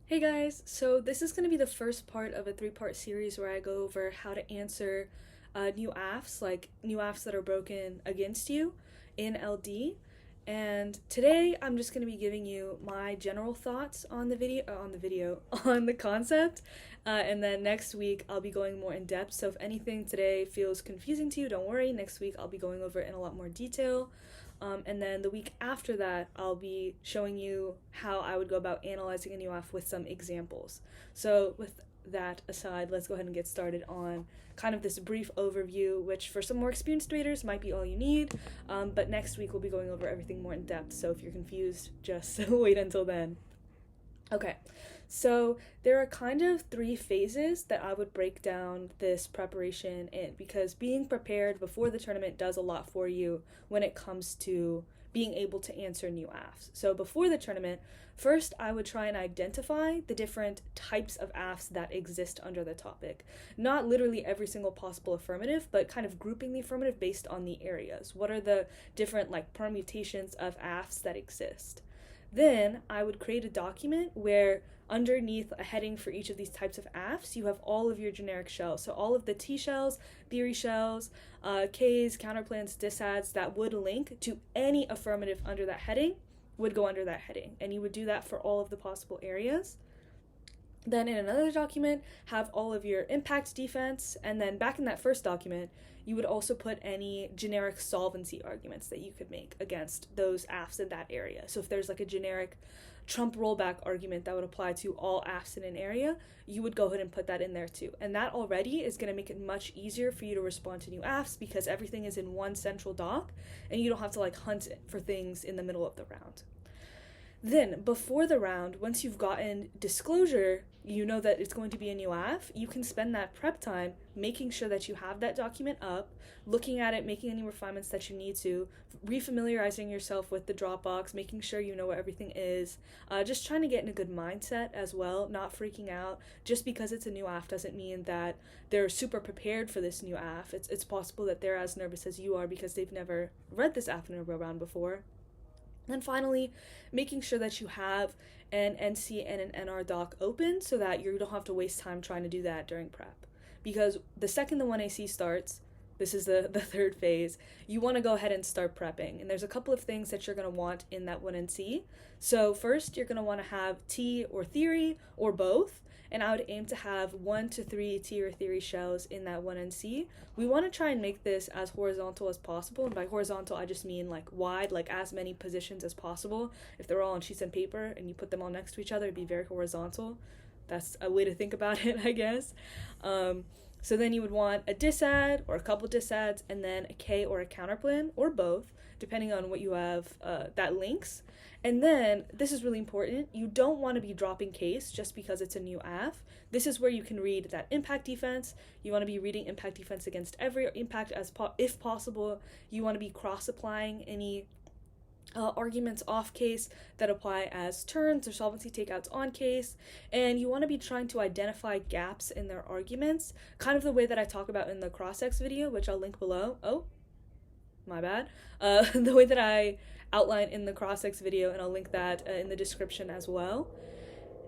Hey guys, so this is going to be the first part of a three-part series where I go over how to answer new affs, like new affs that are broken against you in LD. And today I'm just going to be giving you my general thoughts on on the concept. And then next week I'll be going more in depth. So if anything today feels confusing to you, don't worry. Next week I'll be going over it in a lot more detail. And then the week after that, I'll be showing you how I would go about analyzing a new aff with some examples. So with that aside, let's go ahead and get started on kind of this brief overview, which for some more experienced debaters might be all you need. But next week we'll be going over everything more in depth. So if you're confused, just wait until then. Okay, so there are kind of three phases that I would break down this preparation in, because being prepared before the tournament does a lot for you when it comes to being able to answer new affs. So before the tournament, first I would try and identify the different types of affs that exist under the topic. Not literally every single possible affirmative, but kind of grouping the affirmative based on the areas. What are the different permutations of affs that exist? Then I would create a document where underneath a heading for each of these types of affs, you have all of your generic shells. So all of the T shells, theory shells, Ks, counterplans, disads that would link to any affirmative under that heading would go under that heading. And you would do that for all of the possible areas. Then in another document, have all of your impact defense, and then back in that first document, you would also put any generic solvency arguments that you could make against those affs in that area. So if there's a generic Trump rollback argument that would apply to all affs in an area, you would go ahead and put that in there too. And that already is going to make it much easier for you to respond to new affs because everything is in one central doc, and you don't have to hunt for things in the middle of the round. Then, before the round, once you've gotten disclosure, you know that it's going to be a new aff, you can spend that prep time making sure that you have that document up, looking at it, making any refinements that you need to, refamiliarizing yourself with the Dropbox, making sure you know what everything is, just trying to get in a good mindset as well, not freaking out. Just because it's a new aff doesn't mean that they're super prepared for this new aff. It's possible that they're as nervous as you are because they've never read this aff in a row round before. And finally, making sure that you have an NC and an NR doc open so that you don't have to waste time trying to do that during prep. Because the second the 1AC starts, this is the third phase, you want to go ahead and start prepping. And there's a couple of things that you're going to want in that 1NC. So first, you're going to want to have T or theory or both. And I would aim to have 1 to 3 T or theory shells in that 1NC. We want to try and make this as horizontal as possible. And by horizontal, I just mean wide, as many positions as possible. If they're all on sheets of paper and you put them all next to each other, it'd be very horizontal. That's a way to think about it, I guess. So then you would want a disad or a couple disads, and then a K or a counterplan, or both, depending on what you have that links. And then, this is really important, you don't want to be dropping case just because it's a new aff. This is where you can read that impact defense. You want to be reading impact defense against every impact if possible. You want to be cross-applying any arguments off case that apply as turns or solvency takeouts on case, and you want to be trying to identify gaps in their arguments, kind of the way that I talk about in the cross-ex video, which I'll link below. Oh, my bad. The way that I outline in the cross-ex video, and I'll link that in the description as well.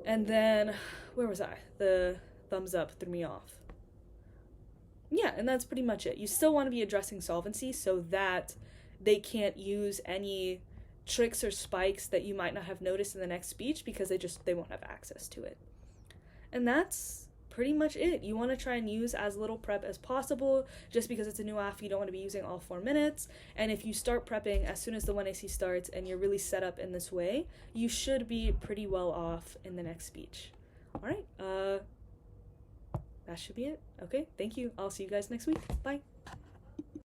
And then, where was I? The thumbs up threw me off. Yeah, and that's pretty much it. You still want to be addressing solvency so that they can't use any tricks or spikes that you might not have noticed in the next speech because they won't have access to it. And that's pretty much it. You want to try and use as little prep as possible. Just because it's a new aff, you don't want to be using all 4 minutes. And if you start prepping as soon as the 1AC starts and you're really set up in this way, you should be pretty well off in the next speech. All right, that should be it. Okay, thank you. I'll see you guys next week. Bye.